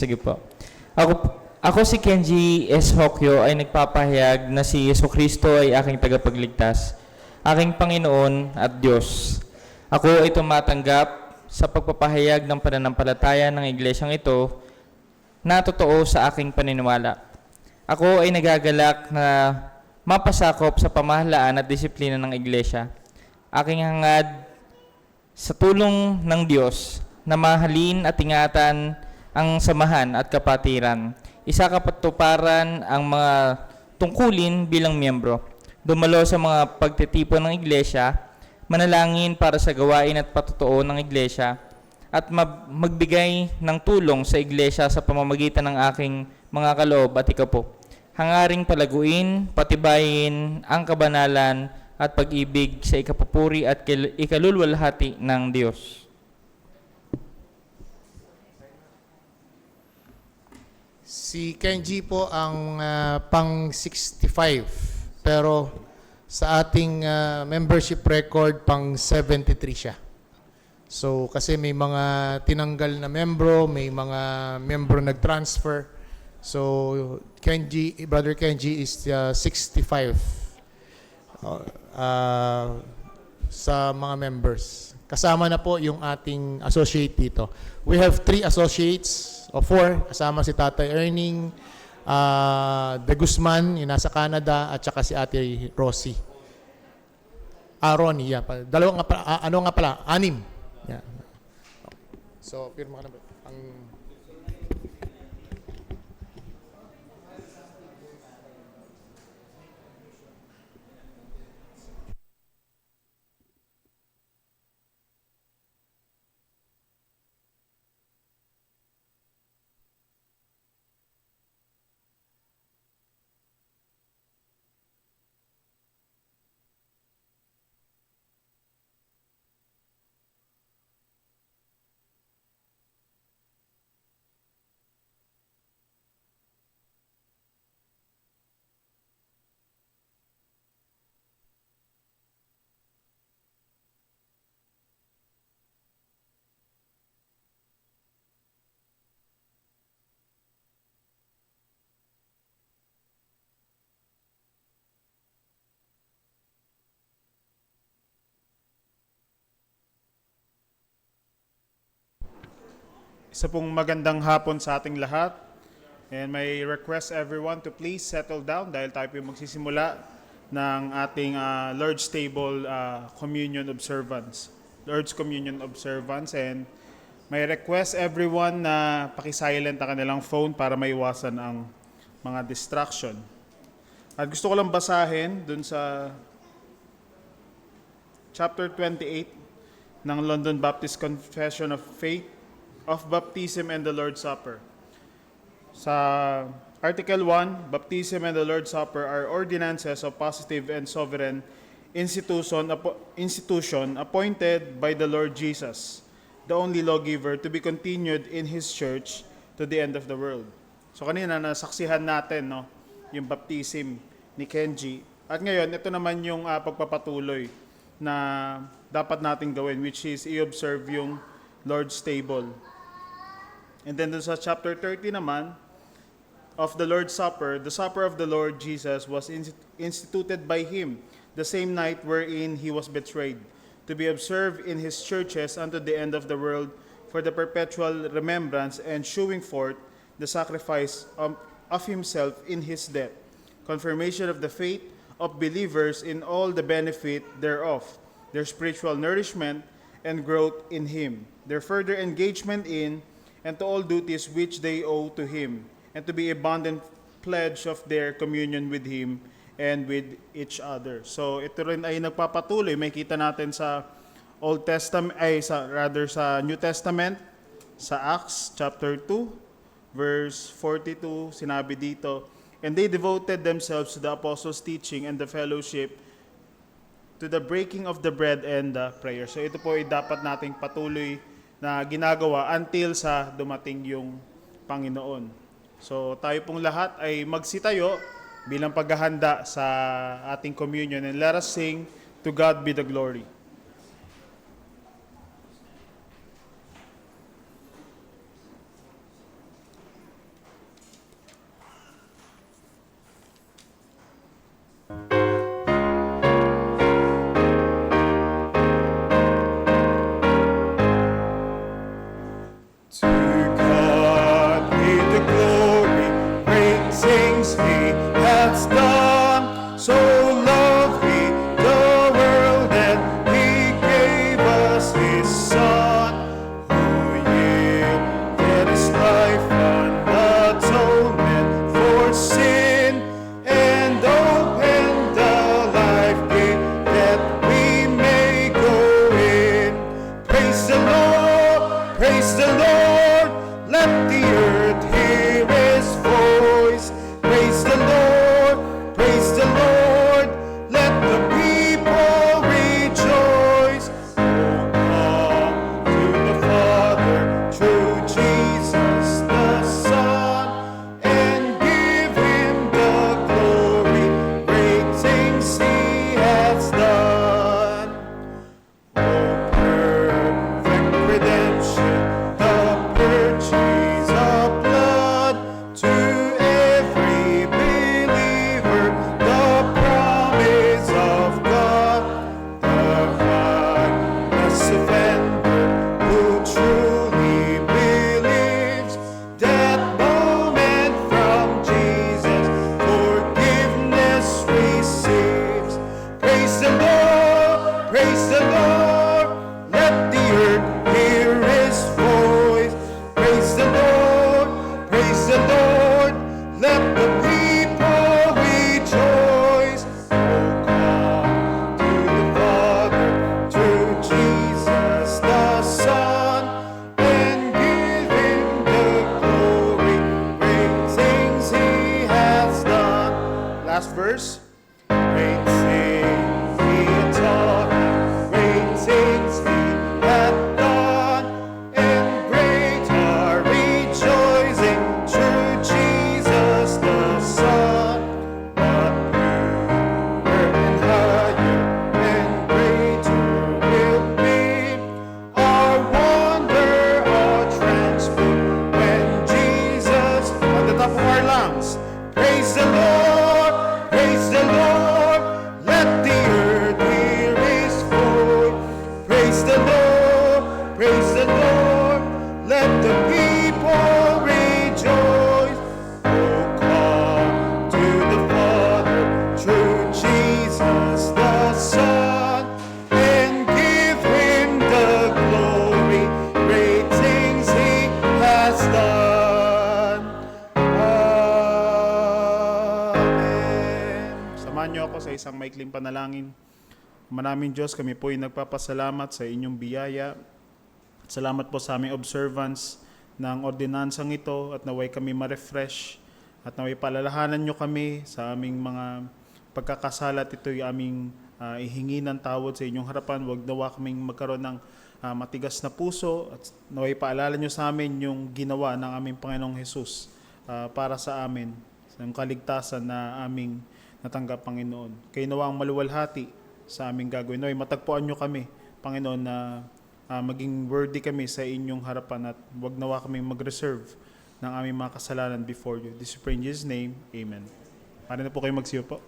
Sige po. Ako, ako si Kenji S. Hokyo ay nagpapahayag na si Jesucristo ay aking tagapagligtas, aking Panginoon at Diyos. Ako ay tumatanggap sa pagpapahayag ng pananampalataya ng iglesyang ito na totoo sa aking paniniwala. Ako ay nagagalak na mapasakop sa pamahalaan at disiplina ng iglesia. Aking hangad sa tulong ng Diyos na mahalin at ingatan ang samahan at kapatiran. Isa kapatuparan ang mga tungkulin bilang miyembro. Dumalo sa mga pagtitipon ng iglesia, manalangin para sa gawain at patutuo ng iglesia, at magbigay ng tulong sa iglesia sa pamamagitan ng aking mga kaloob at ikapo. Hangaring palaguin, patibayin ang kabanalan at pag-ibig sa ikapupuri at ikalulwalhati ng Diyos. Si Kenji po ang pang 65, pero sa ating membership record pang 73 siya. So kasi may mga tinanggal na membro, may mga membro nag-transfer. So Kenji, Brother Kenji is 65 sa mga members. Kasama na po yung ating associate dito. We have 3 associates o 4, kasama si Tatay Erning, De Guzman, yung nasa Canada, at saka si Ate Rosie. Ronnie, yeah. Dalawa nga pala, ano nga pala? 6. Yeah. So, pirma ka na ba? Isa pong magandang hapon sa ating lahat. And may request everyone to please settle down dahil tayo po magsisimula ng ating Lord's Table Communion Observance. Lord's Communion Observance. And may request everyone na pakisilent ang kanilang phone para maiwasan ang mga distraction. At gusto ko lang basahin dun sa chapter 28 ng London Baptist Confession of Faith of Baptism and the Lord's Supper. Sa Article 1, Baptism and the Lord's Supper are ordinances of positive and sovereign institution appointed by the Lord Jesus, the only lawgiver, to be continued in His church to the end of the world. So kanina nasaksihan natin yung baptism ni Kenji. At ngayon, ito naman yung pagpapatuloy na dapat nating gawin, which is i-observe yung Lord's Table. And then sa chapter 30 naman, of the Lord's Supper, the supper of the Lord Jesus was instituted by Him the same night wherein He was betrayed, to be observed in His churches unto the end of the world for the perpetual remembrance and shewing forth the sacrifice of Himself in His death, confirmation of the faith of believers in all the benefit thereof, their spiritual nourishment and growth in Him, their further engagement in and to all duties which they owe to Him, and to be a bond pledge of their communion with Him and with each other. So ito rin ay nagpapatuloy. May kita natin sa Old Testament, sa New Testament, sa Acts chapter 2, verse 42, sinabi dito, and they devoted themselves to the apostles' teaching and the fellowship, to the breaking of the bread and the prayer. So ito po ay dapat nating patuloy na ginagawa until sa dumating yung Panginoon. So tayo pong lahat ay magsitayo bilang paghahanda sa ating communion, and let us sing, "To God be the glory." He has done. So loved He the world that He gave us His Son, who yielded His life an atonement for sin, and opened the life gate that we may go in. Praise the Lord, praise the Lord, let the earth hear His voice. Praise the Lord, praise the Lord, let the people rejoice. Oh, come to the Father through Jesus the Son, and give Him the glory, great things He has done. Oh, perfect redemption, the purchase of blood, to every believer, the promise of God, the heartless offender who truly believes, that moment from Jesus, forgiveness receives. Praise the Lord, praise the Lord, let the earth hear His voice. Praise the Lord, praise the Lord, let the people rejoice. Oh, come to the Father through Jesus the Son, and give Him the glory, great things He has done. Last verse. Great things He had taught, great things He had done, and great are rejoicing through Jesus the Son. But newer and higher and greater will be our wonder, our transport, when Jesus, on the top of our lungs, praise the Lord, praise the Lord, let the earth hear His voice. Praise the Lord, praise the Lord, let the people rejoice. Oh, come to the Father through Jesus the Son, and give Him the glory, great things He has done. Amen. Samahan niyo ako sa isang maikling panalangin. Manaming Diyos, kami po ay nagpapasalamat sa inyong biyaya. Salamat po sa aming observance ng ordinansang ito, at naway kami ma-refresh, at naway palalahanan nyo kami sa aming mga pagkakasala, at ito'y aming ihingi ng tawad sa inyong harapan. Huwag nawa kaming magkaroon ng matigas na puso, at naway paalala nyo sa amin yung ginawa ng aming Panginoong Jesus para sa amin, sa kaligtasan na aming natanggap, Panginoon. Kayo nawa ang maluwalhati sa aming gagawin. Naway matagpuan nyo kami, Panginoon, na maging worthy kami sa inyong harapan, at wag nawa kaming mag-reserve ng aming mga kasalanan before you. This we pray in Jesus' name, Amen. Pare na po kayo magsiyo po.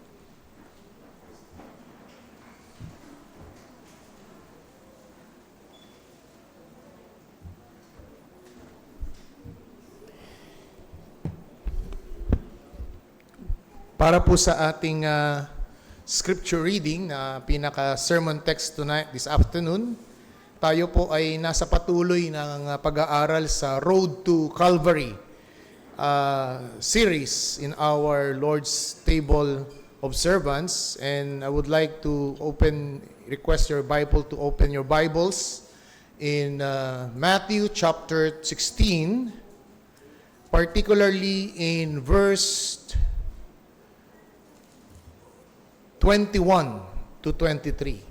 Para po sa ating scripture reading na pinaka-sermon text tonight, this afternoon, tayo po ay nasa patuloy ng pag-aaral sa Road to Calvary series in our Lord's Table observance. And I would like to request your Bible to open your Bibles in Matthew chapter 16, particularly in verse 21 to 23.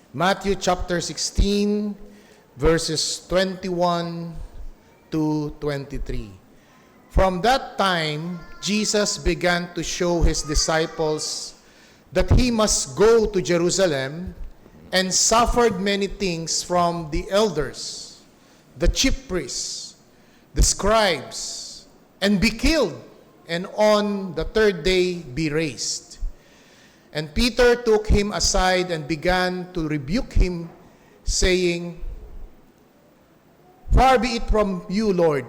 Matthew chapter 16, verses 21 to 23. From that time, Jesus began to show His disciples that He must go to Jerusalem and suffered many things from the elders, the chief priests, the scribes, and be killed, and on the third day be raised. And Peter took Him aside and began to rebuke Him, saying, Far be it from you, Lord,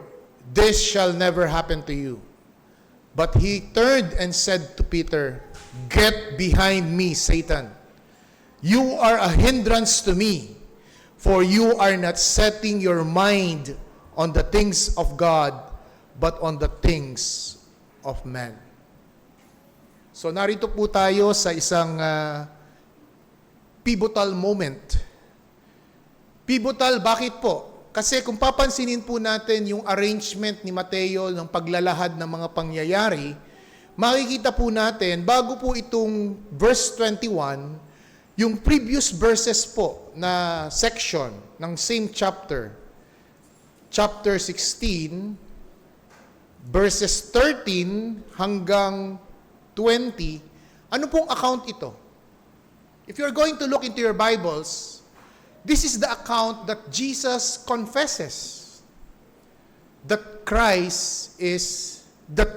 this shall never happen to you. But he turned and said to Peter, "Get behind me, Satan. You are a hindrance to me, for you are not setting your mind on the things of God, but on the things of man." So narito po tayo sa isang pivotal moment. Pivotal, bakit po? Kasi kung papansinin po natin yung arrangement ni Mateo ng paglalahad ng mga pangyayari, makikita po natin, bago po itong verse 21, yung previous verses po na section ng same chapter, chapter 16, verses 13 hanggang 20, ano pong account ito? If you're going to look into your Bibles, this is the account that Jesus confesses that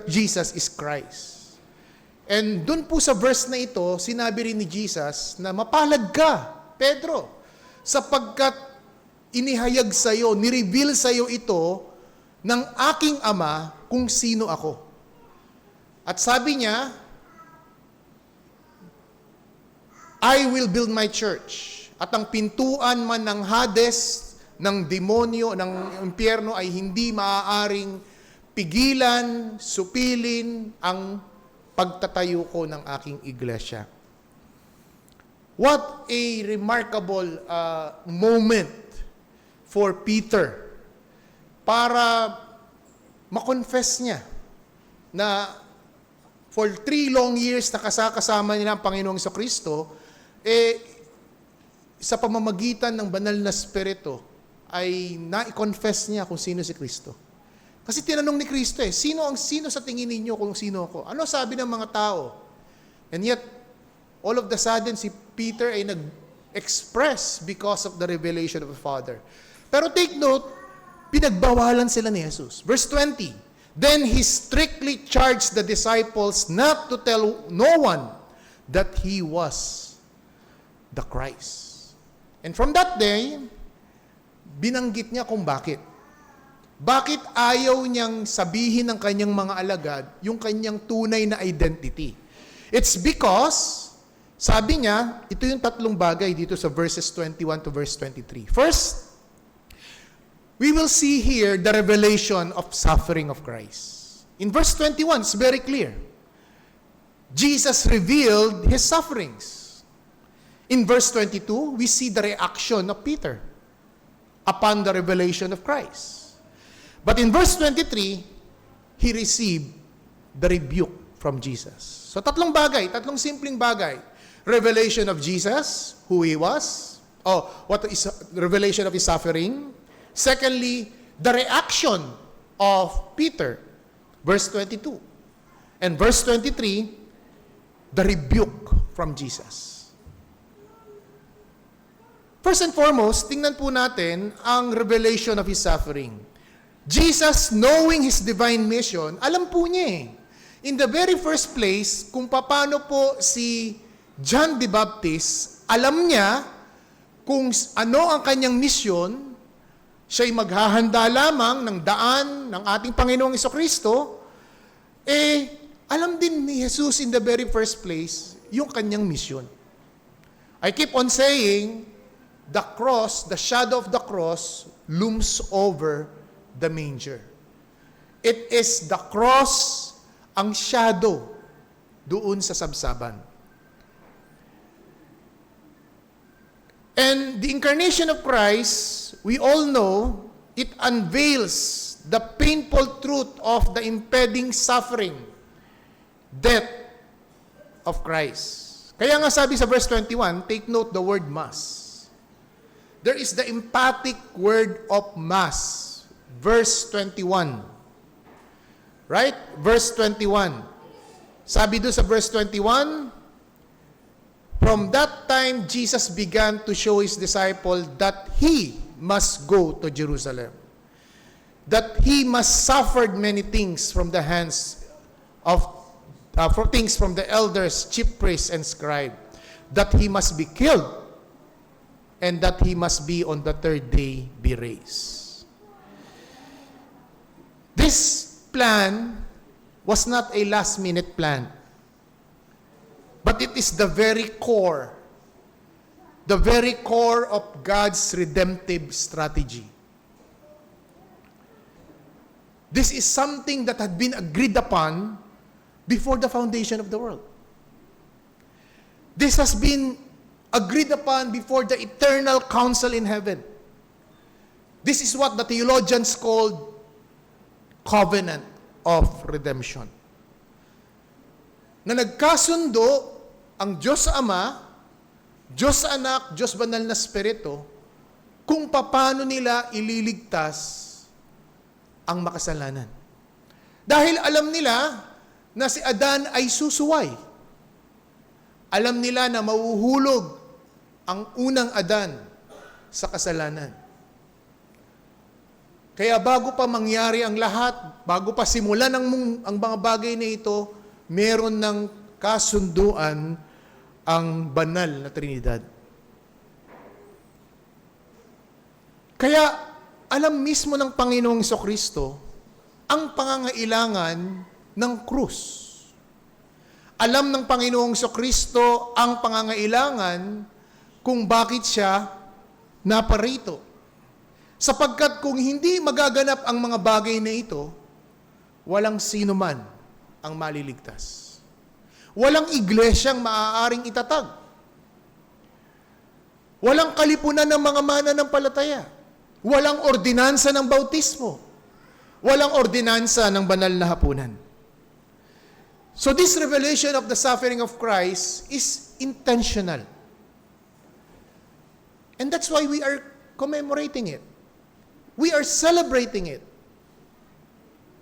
Jesus is Christ. And dun po sa verse na ito, sinabi rin ni Jesus na mapalad ka, Pedro, sapagkat inihayag sa'yo, nireveal sa'yo ito ng aking Ama kung sino ako. At sabi niya, I will build my church. At ang pintuan man ng Hades, ng demonyo, ng impyerno ay hindi maaaring pigilan, supilin ang pagtatayo ko ng aking iglesia. What a remarkable moment for Peter para makonfess niya na for 3 long years na kasama niya ang Panginoong Jesucristo, sa pamamagitan ng banal na Espiritu, ay na-confess niya kung sino si Kristo. Kasi tinanong ni Kristo sino sa tingin ninyo kung sino ako? Ano sabi ng mga tao? And yet, all of the sudden, si Peter ay nag-express because of the revelation of the Father. Pero take note, pinagbawalan sila ni Jesus. Verse 20, Then he strictly charged the disciples not to tell no one that he was the Christ. And from that day, binanggit niya kung bakit. Bakit ayaw niyang sabihin ng kanyang mga alagad yung kanyang tunay na identity? It's because, sabi niya, ito yung 3 bagay dito sa verses 21 to verse 23. First, we will see here the revelation of suffering of Christ. In verse 21, it's very clear. Jesus revealed his sufferings. In verse 22, we see the reaction of Peter upon the revelation of Christ. But in verse 23, he received the rebuke from Jesus. So 3 bagay, 3 simpleng bagay. Revelation of Jesus, who he was. What is revelation of his suffering. Secondly, the reaction of Peter. Verse 22. And verse 23, the rebuke from Jesus. First and foremost, tingnan po natin ang revelation of his suffering. Jesus, knowing his divine mission, alam po niya In the very first place, kung paano po si John the Baptist, alam niya kung ano ang kanyang misyon, siya'y maghahanda lamang ng daan ng ating Panginoong Jesucristo, alam din ni Jesus in the very first place yung kanyang misyon. I keep on saying, the cross, the shadow of the cross, looms over the manger. It is the cross ang shadow doon sa sabsaban. And the incarnation of Christ, we all know, it unveils the painful truth of the impending suffering, death of Christ. Kaya nga sabi sa verse 21, take note the word mass. There is the emphatic word of mass. Verse 21. Right? Verse 21. Sabi doon sa verse 21, from that time, Jesus began to show his disciple that he must go to Jerusalem. That he must suffer many things from the hands of, from the elders, chief priests, and scribes. That he must be killed, and that he must be on the 3rd day be raised. This plan was not a last-minute plan. But it is the very core of God's redemptive strategy. This is something that had been agreed upon before the foundation of the world. This has been agreed upon before the eternal council in heaven. This is what the theologians called covenant of redemption. Na nagkasundo ang Diyos Ama, Diyos Anak, Diyos Banal na Espiritu, kung paano nila ililigtas ang makasalanan. Dahil alam nila na si Adan ay susuway. Alam nila na mauhulog ang unang Adan sa kasalanan. Kaya bago pa mangyari ang lahat, bago pa simulan ang mga bagay na ito, meron ng kasunduan ang banal na Trinidad. Kaya alam mismo ng Panginoong Jesucristo ang pangangailangan ng krus. Alam ng Panginoong Jesucristo ang pangangailangan kung bakit siya naparito. Sapagkat kung hindi magaganap ang mga bagay na ito, walang sino man ang maliligtas. Walang iglesyang maaaring itatag. Walang kalipunan ng mga mananampalataya. Walang ordinansa ng bautismo. Walang ordinansa ng banal na hapunan. So this revelation of the suffering of Christ is intentional. And that's why we are commemorating it. We are celebrating it.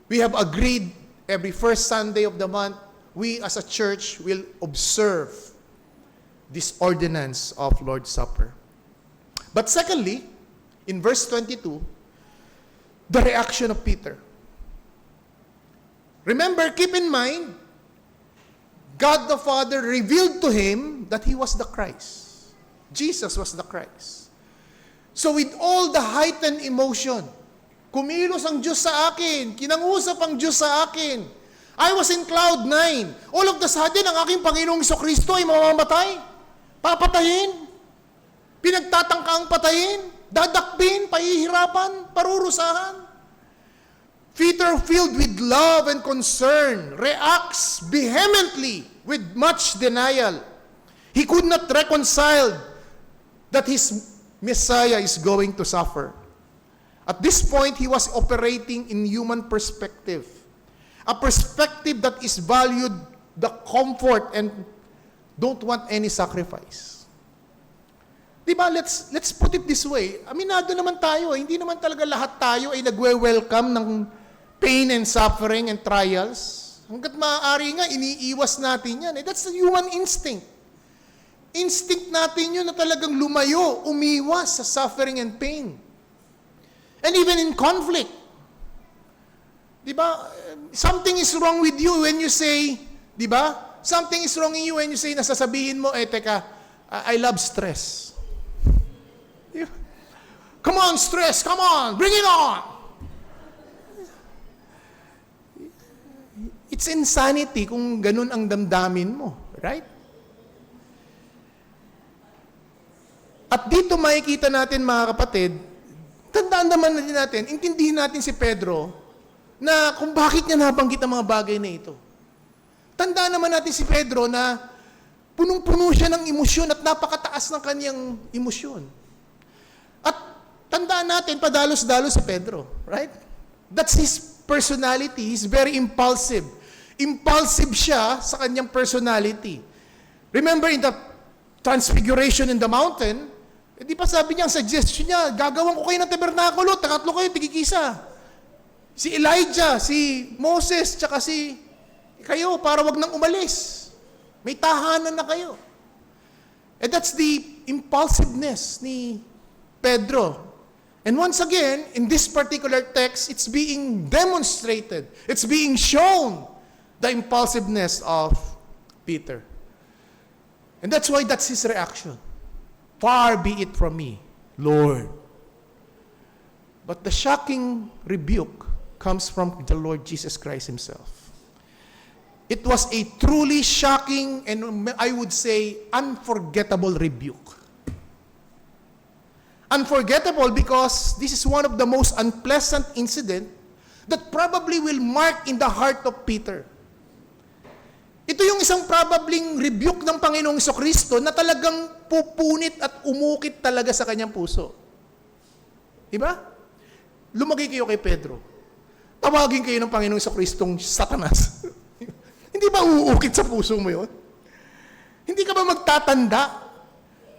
We have agreed every first Sunday of the month, we as a church will observe this ordinance of Lord's Supper. But secondly, in verse 22, the reaction of Peter. Remember, keep in mind, God the Father revealed to him that he was the Christ. Jesus was the Christ. So with all the heightened emotion, kumilos ang Diyos sa akin, kinangusap ang Diyos sa akin. I was in cloud 9. All of the sudden, ang aking Panginoong Jesucristo ay mamamatay. Papatayin. Pinagtatangkaang patayin. Dadakpin, pahihirapan, parurusahan. Peter, filled with love and concern, reacts vehemently with much denial. He could not reconcile that his Messiah is going to suffer. At this point, he was operating in human perspective. A perspective that is valued the comfort and don't want any sacrifice. Diba, let's put it this way. Aminado naman tayo, hindi naman talaga lahat tayo ay nagwe-welcome ng pain and suffering and trials. Hanggat maaari nga, iniiwas natin yan. That's the human instinct. Instinct natin yun na talagang lumayo, umiwas sa suffering and pain. And even in conflict. Diba, something is wrong with you when you say, diba, something is wrong in you when you say, nasasabihin mo, teka, I love stress. Come on, stress, come on, bring it on. It's insanity kung ganun ang damdamin mo, right? At dito makikita natin, mga kapatid, tandaan naman natin, intindihin natin si Pedro na kung bakit niya nabanggit ang mga bagay na ito. Tandaan naman natin si Pedro na punong-puno siya ng emosyon at napakataas ng kanyang emosyon. At tandaan natin, padalos-dalos si Pedro, right? That's his personality. He's very impulsive. Impulsive siya sa kanyang personality. Remember in the transfiguration in the mountain, di pa sabi niya, ang suggestion niya, gagawan ko kayo ng tabernakulo, tatlo kayo, tigikisa. Si Elijah, si Moses, tsaka si kayo, para wag nang umalis. May tahanan na kayo. And that's the impulsiveness ni Pedro. And once again, in this particular text, it's being demonstrated. It's being shown the impulsiveness of Peter. And that's why that's his reaction. Far be it from me, Lord. But the shocking rebuke comes from the Lord Jesus Christ himself. It was a truly shocking and I would say unforgettable rebuke. Unforgettable because this is one of the most unpleasant incident that probably will mark in the heart of Peter. Ito yung isang probabling rebuke ng Panginoong Jesucristo na talagang pupunit at umukit talaga sa kanyang puso. Diba? Lumagay kayo kay Pedro. Tawagin kayo ng Panginoong Jesucristong Satanas. Hindi ba uukit sa puso mo yun? Hindi ka ba magtatanda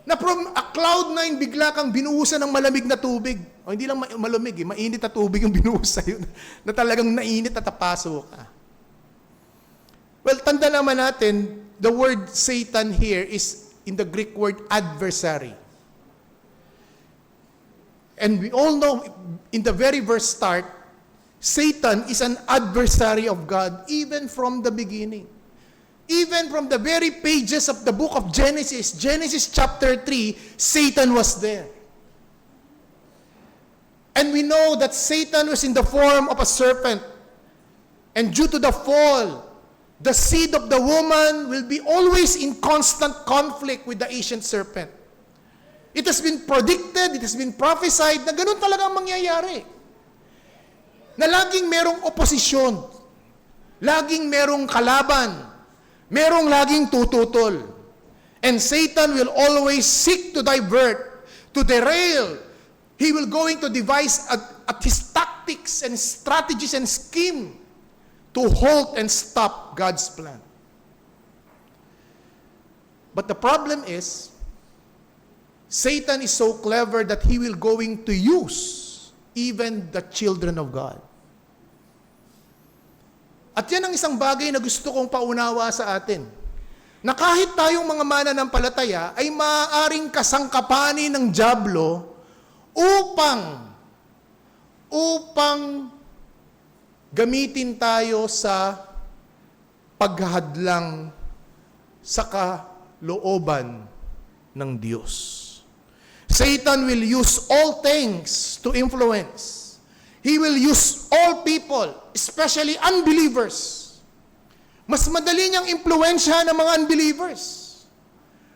na from a cloud nine bigla kang binuhusan ng malamig na tubig? O hindi lang malamig, mainit na tubig yung binuhus sa'yo na talagang nainit at tapaso ka. Well, tanda naman natin, the word Satan here is in the Greek word adversary. And we all know, in the very verse start, Satan is an adversary of God even from the beginning. Even from the very pages of the book of Genesis, Genesis chapter 3, Satan was there. And we know that Satan was in the form of a serpent. And due to the fall, the seed of the woman will be always in constant conflict with the ancient serpent. It has been predicted, it has been prophesied na ganun talaga ang mangyayari. Na laging merong oposisyon, laging merong kalaban, merong laging tututol. And Satan will always seek to divert, to derail. He will going to devise at his tactics and strategies and scheme to halt and stop God's plan. But the problem is, Satan is so clever that he will going to use even the children of God. At yan ang isang bagay na gusto kong paunawa sa atin. Na kahit tayong mga mananampalataya ay maaaring kasangkapanin ng dyablo upang gamitin tayo sa paghahadlang sa kalooban ng Diyos. Satan will use all things to influence. He will use all people, especially unbelievers. Mas madali niyang impluwensya ng mga unbelievers.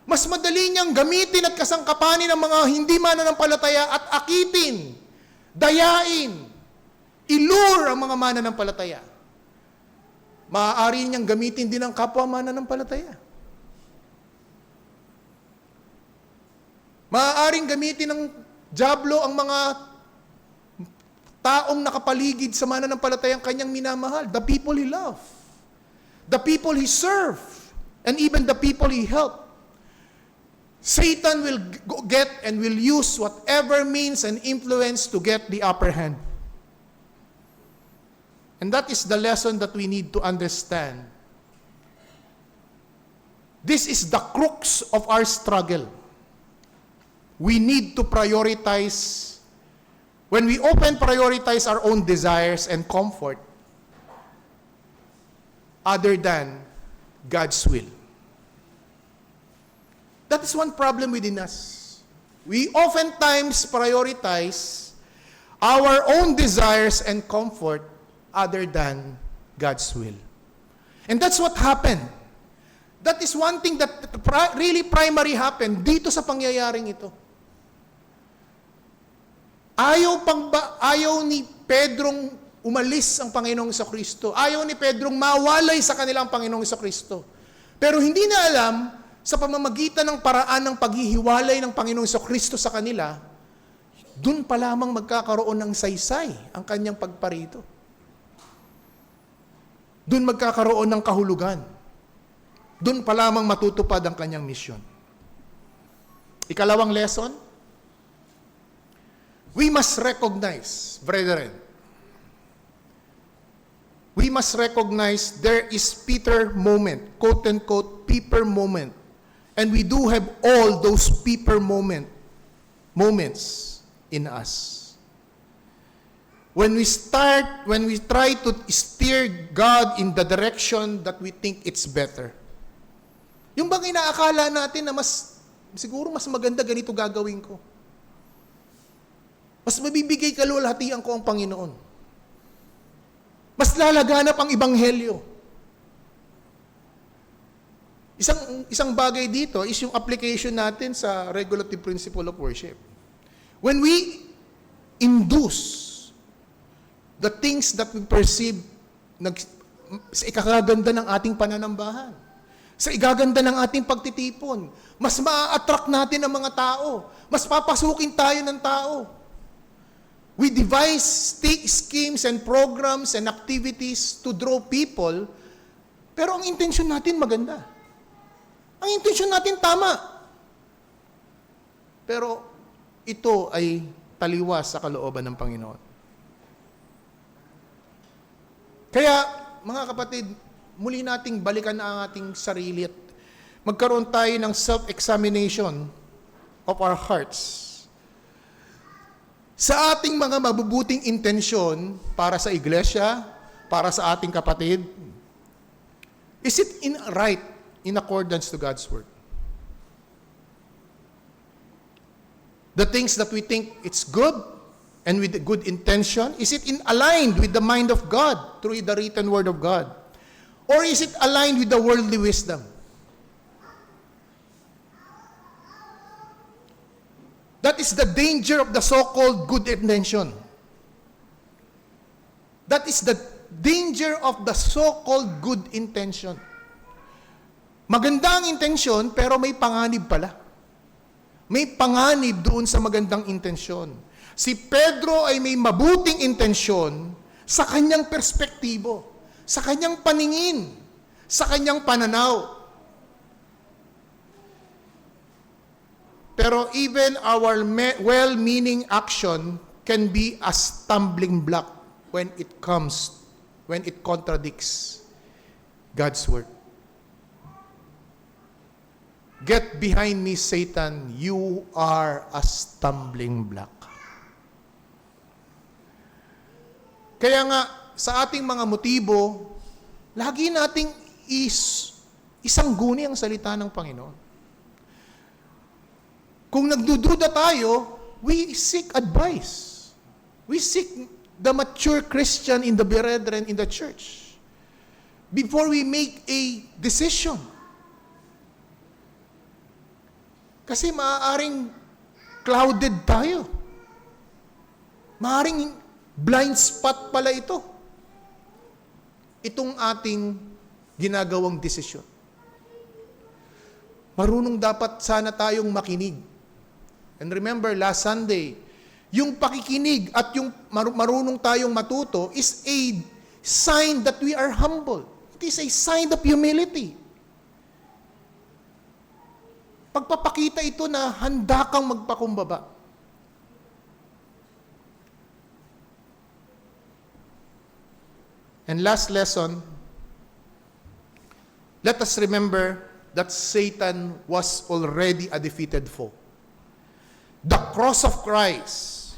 Mas madali niyang gamitin at kasangkapanin ng mga hindi mananampalataya at akitin, dayain, ilure ang mga mananampalataya. Maaari niyang gamitin din ang kapwa mananampalataya. Maaaring gamitin ng dyablo ang mga taong nakapaligid sa mananampalatayang kanyang minamahal, the people he loved, the people he served, and even the people he helped. Satan will get and will use whatever means and influence to get the upper hand. And that is the lesson that we need to understand. This is the crux of our struggle. We need to prioritize. When we prioritize our own desires and comfort other than God's will. That is one problem within us. We oftentimes prioritize our own desires and comfort other than God's will. And that's what happened. That is one thing that really primary happened dito sa pangyayaring ito. Ayaw ni Pedrong umalis ang Panginoong Jesucristo. Ayaw ni Pedrong mawalay sa kanilang Panginoong Jesucristo. Pero hindi na alam, sa pamamagitan ng paraan ng paghihiwalay ng Panginoong Jesucristo sa kanila, dun pa lamang magkakaroon ng saysay ang kanyang pagparito. Dun magkakaroon ng kahulugan. Dun pa lamang matutupad ang kanyang misyon. Ikalawang lesson, we must recognize, brethren, we must recognize there is Peter moment, quote-unquote, Peter moment. And we do have all those Peter moments in us. When we try to steer God in the direction that we think it's better. Yung bang inaakala natin na siguro mas maganda ganito gagawin ko. Mas mabibigay kaluwalhatian ko ang Panginoon. Mas lalaganap ang Ebanghelyo. Isang bagay dito is yung application natin sa regulative principle of worship. When we induce the things that we perceive sa ikakaganda ng ating pananambahan, sa igaganda ng ating pagtitipon, mas maa-attract natin ang mga tao, mas papasukin tayo ng tao. We devise schemes and programs and activities to draw people, pero ang intensyon natin maganda. Ang intensyon natin tama. Pero ito ay taliwas sa kalooban ng Panginoon. Kaya, mga kapatid, muli nating balikan ang ating sarili at magkaroon tayo ng self-examination of our hearts. Sa ating mga mabubuting intensyon para sa iglesia, para sa ating kapatid, is it in accordance to God's Word? The things that we think it's good and with a good intention, is it aligned with the mind of God through the written Word of God? Or is it aligned with the worldly wisdom? That is the danger of the so-called good intention. That is the danger of the so-called good intention. Maganda ang intensyon, pero may panganib pala. May panganib doon sa magandang intensyon. Si Pedro ay may mabuting intensyon sa kanyang perspektibo, sa kanyang paningin, sa kanyang pananaw. Pero even our well-meaning action can be a stumbling block when it contradicts God's Word. Get behind me, Satan, you are a stumbling block. Kaya nga, sa ating mga motibo, lagi nating isang guni ang salita ng Panginoon. Kung nagdududa tayo, we seek advice. We seek the mature Christian in the brethren in the church before we make a decision. Kasi maaaring clouded tayo. Maaaring blind spot pala ito. Itong ating ginagawang desisyon. Marunong dapat sana tayong makinig. And remember, last Sunday, yung pakikinig at yung marunong tayong matuto is a sign that we are humble. It is a sign of humility. Pagpapakita ito na handa kang magpakumbaba. And last lesson, let us remember that Satan was already a defeated foe. The cross of Christ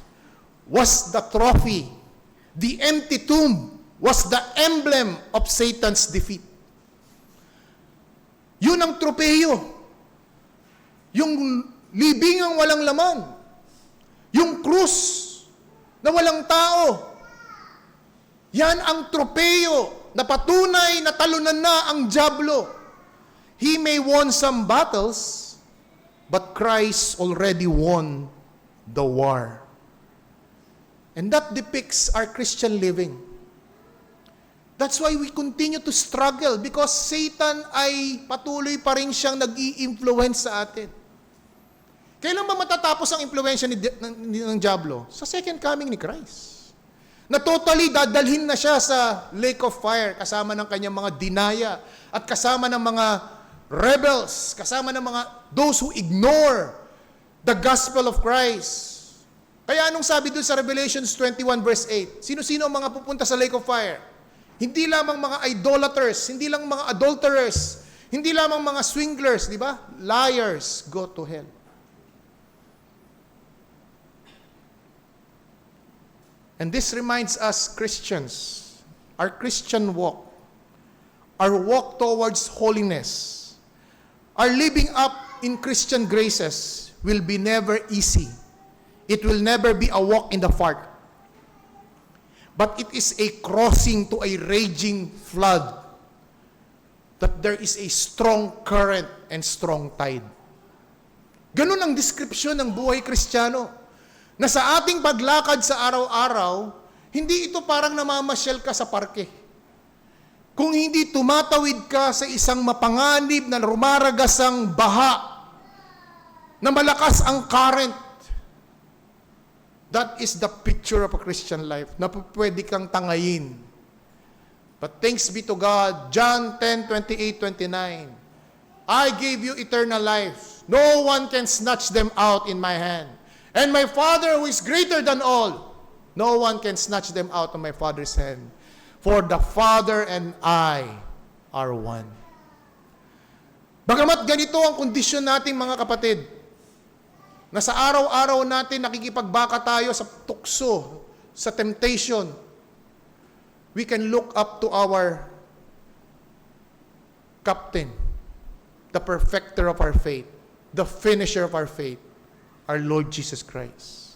was the trophy. The empty tomb was the emblem of Satan's defeat. Yun ang tropeyo. Yung libingang walang laman. Yung krus na walang tao. Yan ang tropeyo na patunay na talunan na ang dyablo. He may won some battles, but Christ already won the war. And that depicts our Christian living. That's why we continue to struggle because Satan ay patuloy pa rin siyang nag-i-influence sa atin. Kailan ba matatapos ang impluensya ng Diablo? Sa second coming ni Christ. Na totally dadalhin na siya sa lake of fire kasama ng kanyang mga dinaya at kasama ng mga rebels, kasama ng mga those who ignore the gospel of Christ. Kaya anong sabi doon sa Revelations 21 verse 8? Sino-sino ang mga pupunta sa lake of fire? Hindi lamang mga idolaters, hindi lang mga adulterers, hindi lamang mga swindlers, di ba? Liars go to hell. And this reminds us Christians, our Christian walk, our walk towards holiness, our living up in Christian graces will be never easy. It will never be a walk in the park. But it is a crossing to a raging flood that there is a strong current and strong tide. Ganun ang description ng buhay Kristiyano. Na sa ating paglakad sa araw-araw, hindi ito parang namamasyal ka sa parke. Kung hindi tumatawid ka sa isang mapanganib na rumaragasang baha, na malakas ang current, that is the picture of a Christian life, na pwede kang tangayin. But thanks be to God, John 10:28-29, I gave you eternal life. No one can snatch them out in my hand. And my Father who is greater than all, no one can snatch them out of my Father's hand. For the Father and I are one. Bagamat ganito ang kondisyon natin mga kapatid, na sa araw-araw natin nakikipagbaka tayo sa tukso, sa temptation, we can look up to our captain, the perfecter of our faith, the finisher of our faith, our Lord Jesus Christ.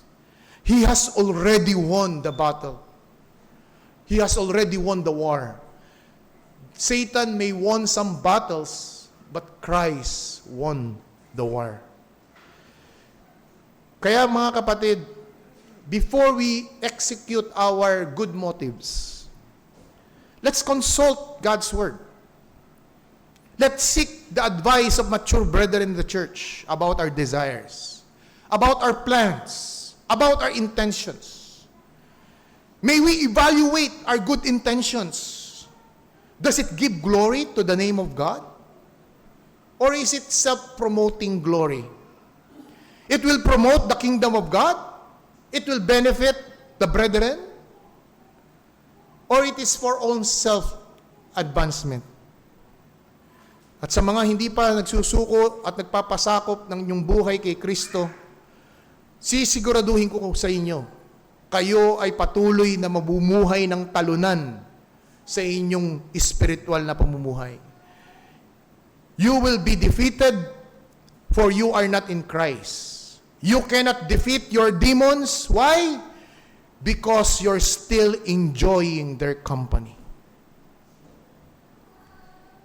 He has already won the battle. He has already won the war. Satan may won some battles, but Christ won the war. Kaya mga kapatid, before we execute our good motives, let's consult God's Word. Let's seek the advice of mature brethren in the church about our desires, about our plans, about our intentions. May we evaluate our good intentions. Does it give glory to the name of God? Or is it self-promoting glory? It will promote the kingdom of God? It will benefit the brethren? Or it is for own self-advancement? At sa mga hindi pa nagsusuko at nagpapasakop ng inyong buhay kay Kristo, sisiguraduhin ko sa inyo, kayo ay patuloy na mabumuhay ng talunan sa inyong spiritual na pamumuhay. You will be defeated, for you are not in Christ. You cannot defeat your demons. Why? Because you're still enjoying their company.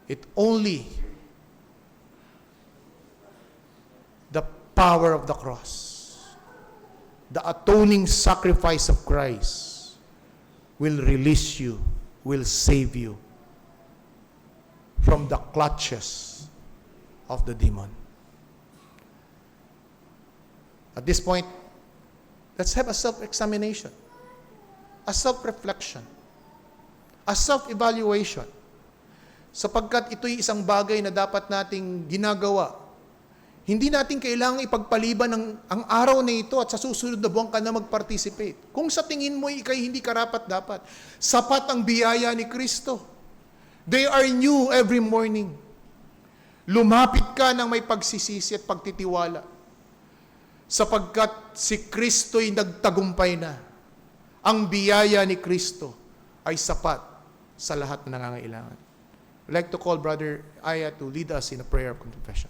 It only the power of the cross, the atoning sacrifice of Christ will release you, will save you from the clutches of the demon. At this point, let's have a self-examination, a self-reflection, a self-evaluation, sapagkat ito'y isang bagay na dapat nating ginagawa. Hindi natin kailangang ipagpaliban ang araw na ito at sa susunod na buwan ka na mag-participate. Kung sa tingin mo ikay hindi karapat-dapat, sapat ang biyaya ni Kristo. They are new every morning. Lumapit ka ng may pagsisisi at pagtitiwala, sapagkat si Kristo'y nagtagumpay na. Ang biyaya ni Kristo ay sapat sa lahat na nangangailangan. I'd like to call Brother Aya to lead us in a prayer of confession.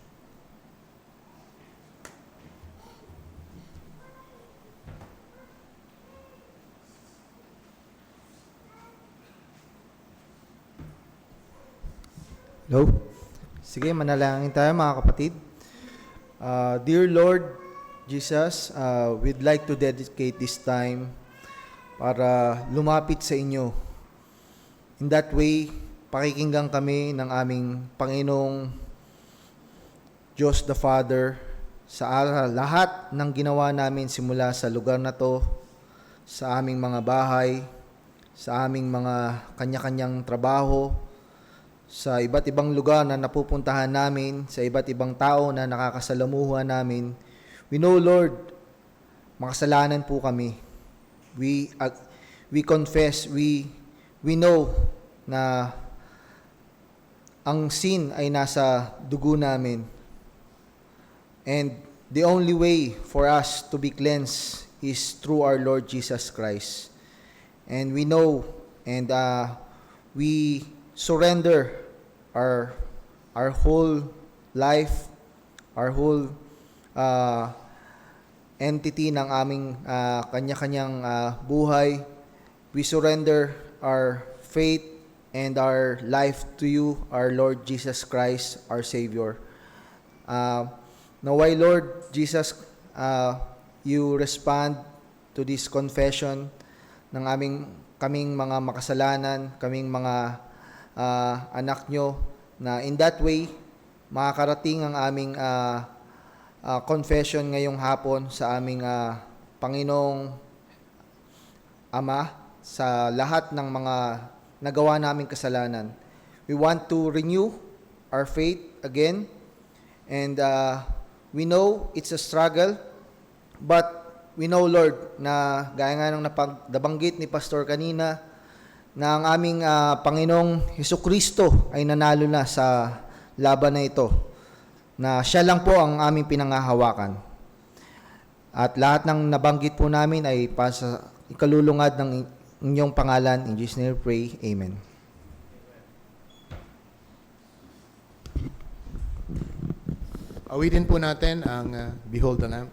Hello? Sige, manalangin tayo mga kapatid. Dear Lord Jesus, we'd like to dedicate this time para lumapit sa inyo. In that way, pakikinggan kami ng aming Panginoong Diyos the Father sa lahat ng ginawa namin simula sa lugar na to, sa aming mga bahay, sa aming mga kanya-kanyang trabaho, sa iba't ibang lugar na napupuntahan namin, sa iba't ibang tao na nakakasalamuhan namin. We know, Lord, makasalanan po kami. We confess, we know na ang sin ay nasa dugo namin. And the only way for us to be cleansed is through our Lord Jesus Christ. And we know and we surrender our whole life, our whole entity ng aming kanya-kanyang buhay. We surrender our faith, and our life to you, our Lord Jesus Christ, our Savior. Naway, Lord Jesus, you respond to this confession ng kaming mga makasalanan, kaming mga anak nyo, na in that way, makakarating ang aming confession ngayong hapon sa aming Panginoong Ama sa lahat ng mga nagawa naming kasalanan. We want to renew our faith again, and we know it's a struggle, but we know, Lord, na gaya nga ng nabanggit ni Pastor kanina, na ang aming Panginoong Hesukristo ay nanalo na sa laban na ito, na siya lang po ang aming pinangahawakan. At lahat ng nabanggit po namin ay sa ikalulungad ng inyong pangalan. In Jesus' name we pray. Amen. Awitin po natin ang Behold the Lamb.